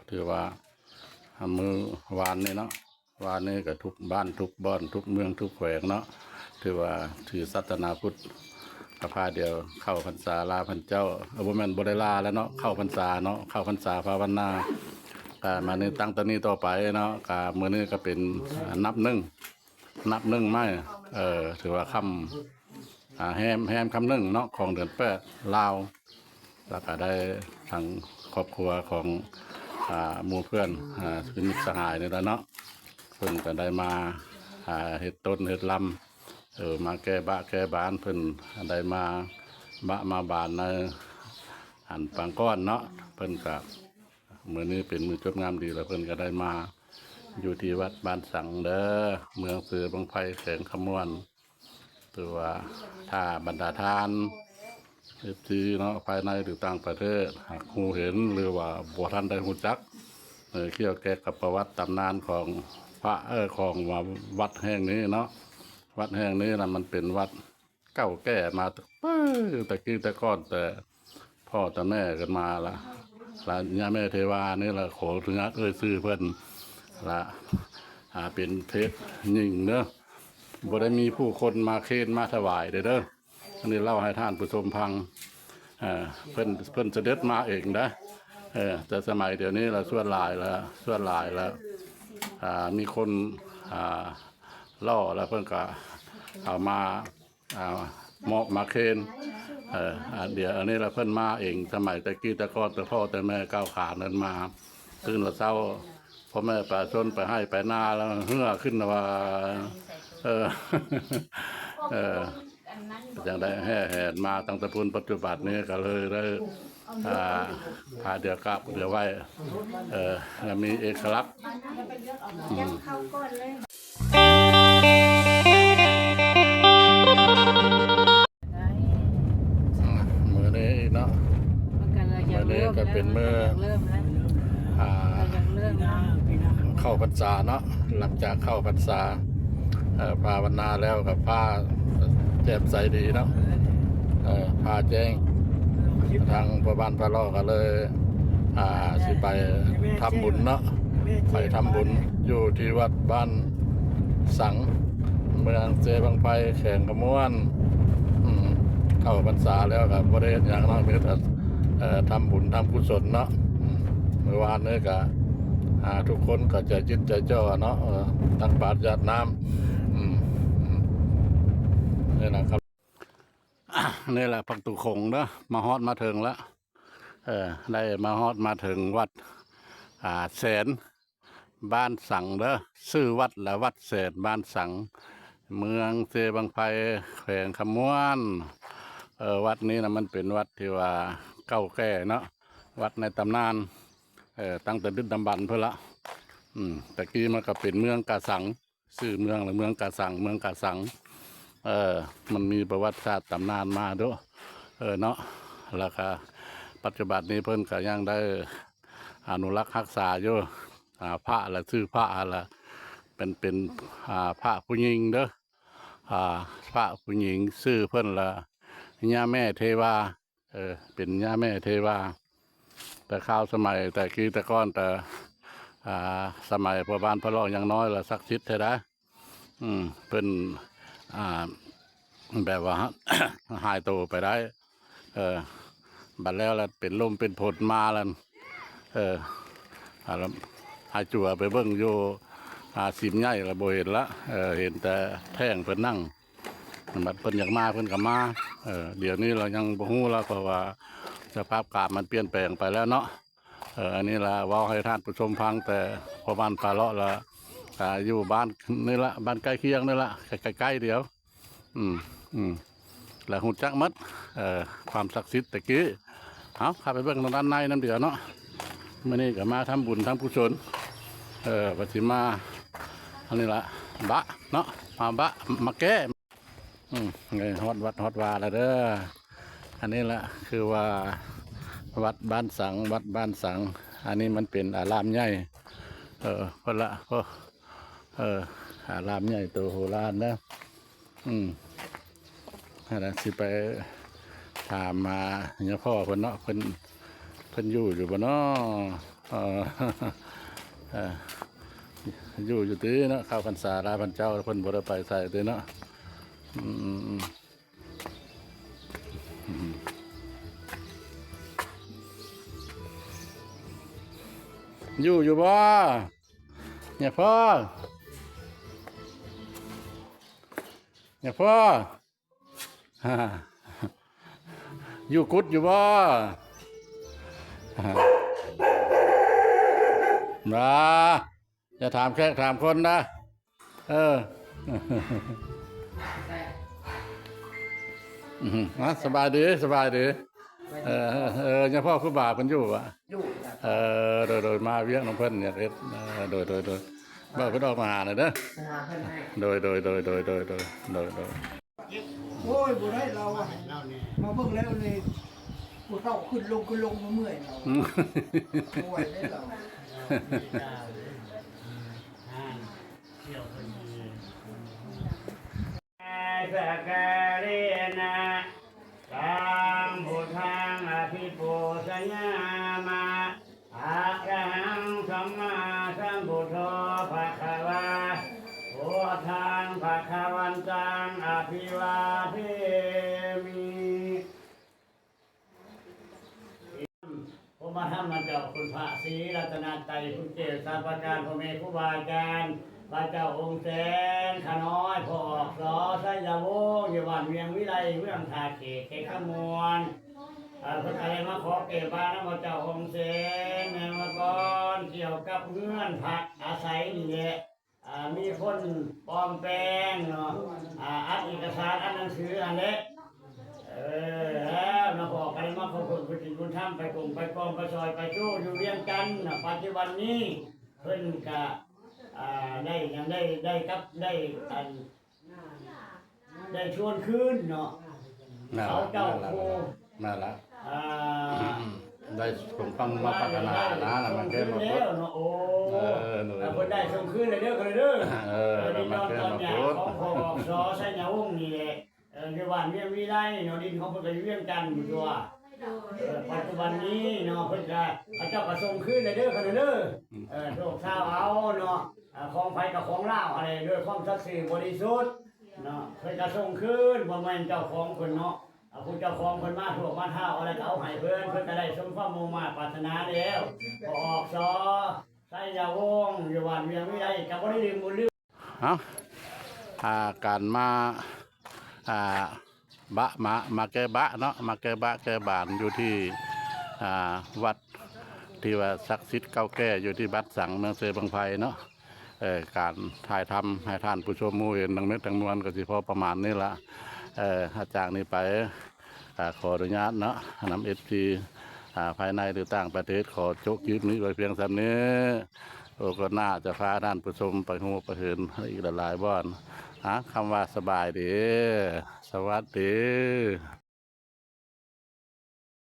ถือว่ามือวานนี่เนาะวานนี่กับทุกบ้านทุกบ้านทุกเมืองทุกแขวงเนาะถือว่าถือศาสนาพุทธพาเดียวเข้าพรรษาลาพันเจ้าบ่แม่นบ่ได้ลาแล้วเนาะเข้าพรรษาเนาะเข้าพรรษาภาวนามาในตั้งตอนนี้ต่อไปเนาะมื้อนี้ก็เป็นนับหนึ่งไม่ถือว่าคำแฮมคำหนึ่งเนาะของเดือนแปดลาวแล้วก็ได้ทางครอบครัวของหมู่เพื่อนคือมิตรสหายนี่แหละเนาะเพิ่นก็ได้มาเฮ็ดต้นเฮ็ดลำมาแก้แก้บานเพิ่นได้มามาบานในหันปางก้อนเนาะเพิ่นก็มื้อนี้เป็นมื้อจดงามดีแล้วเพิ่นก็ได้มาอยู่ที่วัดบ้านสังเด้อเมืองเสือบางไผ่แขงขมวนตัวถ้าบรรดาทานทีเนาะภายในหรือต่างประเทศหากหูเห็นหรือว่าบัวท่านได้หูจักเกี่ยวกับประวัติตำนานของพระของวัดแห่งนี้เนาะวัดแห่งนี้นะมันเป็นวัดเก่าแก่มาแต่กี้แต่ก่อนแต่พ่อแต่แม่กันมาละย่าแม่เทวานี่ละขอถึงซื้อเพิ่นละเป็นเพชรยิ่งเนอะบ่ได้มีผู้คนมาเคนมาถวายเด้ออันนี้เล่าให้ท่านผู้ชมฟังเพิ่นเสด็จมาเองนะแต่สมัยเดี๋ยวนี้เราส่วนหลายแล้วมีคนล่อแล้วเพิ่นก็เอามาเหมาะมาเคนเดี๋ยวอันนี้เราเพิ่นมาเองสมัยแต่กี้แต่ก่อนแต่พ่อแต่แม่ก้าวขานั้นมาตื่นเราเศร้าพ่อแม่ป่าชนไปให้ไปหน้าแล้วเหื่อขึ้นว่าอย่างได้แห่มาตั้งแต่ปุ่นปัจจุบันนี้ก็เลยได้พาเดือกลับเดือไว้มีเอกลักษณ์มือนี้เนาะมือนี้ก็เป็นมือเข้าพรรษาเนาะหลังจากเข้าพรรษาภาวนาแล้วกับผ้าแจ่มใสดีเนาะผ้าแจ้งทางพระบ้านพระล่อก็เลยสิไปทำบุญเนาะไปทำบุญอยู่ที่วัดบ้านสังเมืองเจบางไผ่แข่งขมวนเข้าพรรษาแล้วกับบริเวณอย่างน้อยเป็นทำบุญทำกุศลเนาะเมื่อวานนี้ก็ทุกคนก็ใจจิตใจจ่อเนาะตักบาตรญาติน้ำนี่แหละครับนี่แหละพักตุคงเนาะมาฮอดมาถึงแล้วได้มาฮอดมาถึงวัดแสนบ้านสังเด้อชื่อวัดและวัดแสนบ้านสังเมืองเซบางไผ่แขวงขมวนวัดนี้นะมันเป็นวัดที่ว่าเก่าแก่เนาะวัดในตำนานตั้งแต่ดึกดำบรรพ์เพื่อละแต่กี้มันก็เป็นเมืองกาสังชื่อเมืองหรือเมืองกาสังมันมีประวัติศาสตร์ตำนานมาด้วยเนาะแล้วก็ปัจจุบันนี้เพิ่นก็ยังได้อนุรักษ์รักษาอยู่พระละชื่อพระละเป็นพระผู้หญิงเด้อพระผู้หญิงชื่อเพิ่นละย่าแม่เทวาเป็นย่าแม่เทวาแต่ข้าวสมัยแต่กี้แต่ก้อนแต่สมัยพระบ้านพระล่อยังน้อยละศักดิ์สิทธิ์ใช่ไหมเป็นแบบว่า หายตัวไปได้บัดแล้วละเป็นลมเป็นผลมาแล้วหายจั่วไปเบิ่งอยู่สิมใหญ่ละโบเห็นละเห็นแต่แท่งเพิ่นนั่งบัดเพิ่นอยากมาเพิ่นก็มาเดี๋ยวนี้เรายังบ่ฮู้แล้วเพราะว่าสภาพอากาศมันเปลี่ยนแปลงไปแล้วเนาะอันนี้ละว่าให้ท่านผู้ชมฟังแต่พอบ้านปลาเลาะละอยู่บ้านนี่ละบ้านใกล้เคียงนี่ละใกล้ๆเดียวแล้วหูจักมัดความศักดิ์สิทธิ์ตะกี้เอาขับไปเบิ่งด้านในน้ำเดือดเนาะมื่อนี้ก็มาทำบุญทำกุศลปฏิมาอันนี้ละบะเนาะมาแก้ไงฮอดวัดฮอดวาแล้วเด้ออันนี้ละคือว่าวัดบ้านสังอันนี้มันเป็นอารามใหญ่พละก็อารามใหญ่โตโหฬารนะสิไปถามมาเนี่ยพ่อเพิ่นเนาะเพิ่น เพิ่นอยู่บ่เนาะเออเอออยู่ตื้อเนาะเข้าพรรษาลาพรรเจ้าเพิ่นบ่ได้ไปใส่ตื้อเนาะอืมอยู่บ่เนี่ยพ่อเนี่ยพ่อฮ่าอยู่กุดอยู่บ่มาจะถามแค่ถามคนนะเออสบายดีสบายดีเนี่ยพ่อคือบาปกันอยู่วะโดยมาเวียงน้องเพิ่นเนี่ยโดยบ่เพิ่นออกมาหาหน่อยเด้อโดยโอ้ยบ่ได้เราอะมาเบิ่งแล้วเลยผู้เฒ่าขึ้นลงมาเมื่อยเราป่วยได้เราสักการะตังพุทธังอภิปูชยามาอะระหังสัมมาสัมพุทโธภะคะวาพุทธังภะคะวันตังอภิวาเทมิผมมาทำมาเจ้าคุณพระศรีรัตนตรัยคุณเกศสาปการพ่อแม่ครูบาอาจารย์พระเจ้าองค์แสนขน้อยพอออกสอไสยาวงอยู่บ้านเวียงวิไลเมืองทาเขตเขตขมวนเพิ่นอะไรมาขอเก็บบ้านนะพระเจ้าองค์แสนแนวก่อนเกี่ยวกับเงื่อนพักอาศัยนี่แหละมีคนปลอมแปลงเนาะอัดเอกสารอันหนังสืออันเล็กแล้วนะบอกกันมาขอบคุณคุณทำไปกลุ่มไปกองไปซอยไปโจ้อยู่เรียงกันนะปัจจุบันนี้เพิ่นกะได้ยังได้กับได้ชวนคืนเนาะเขาเจ้าครู น่ารักได้ผมฟังมาพัฒนานะแล้วมันแก้มาพูดเนาะโอ้เพิ่นได้ส่งคืนเลยเด้อกันเลยเด้อแล้วมันแก้มาพูดของพอสอไสยาวงนี่แหละในบ้านเวียงวิไลเนาะดินของเพิ่นก็อยู่เวียงจันทน์อยู่ตัวปัจจุบันนี้เนาะเพิ่นก็เขาเจ้าก็ส่งคืนเลยเด้อกันเลยเด้อโชคชาวเอาเนาะของไผกับของลาวอะไรด้วยความศักดิ์สิทธิ์บริสุทธิ์เนาะเพิ่นก็ส่งคืนบ่แม่นเจ้าของเพิ่นเนาะผู้เจ้าของเพิ่นมาถูกมาเท่าอะไรก็เอาให้เพิ่นก็ได้สมความมุ่งมั่นปรารถนาแล้วพอออกสอไสยาวงอยู่บ้านเวียงวิไลก็บ่ได้ลืมบุญลืมการมามาแก้บะเนาะมาแก้บะแก้บานอยู่ที่วัดที่ว่าศักดิ์สิทธิ์เก่าแก่อยู่ที่บัดสังเมืองเซบังไพเนาะการถ่ายทำให้ท่านผู้ชมมูเห็นดังเม็ดดังนวลก็สิพอประมาณนี้ละจากนี้ไปขออนุญาตเนาะนำFTภายในหรือต่างประเทศขอจบคลิปนี้ไว้เพียงเท่านี้ก็น่าจะพาท่านผู้ชมไปหูไปเห็นอีกหลายบ่อนคำว่าสบายดีสวัสดี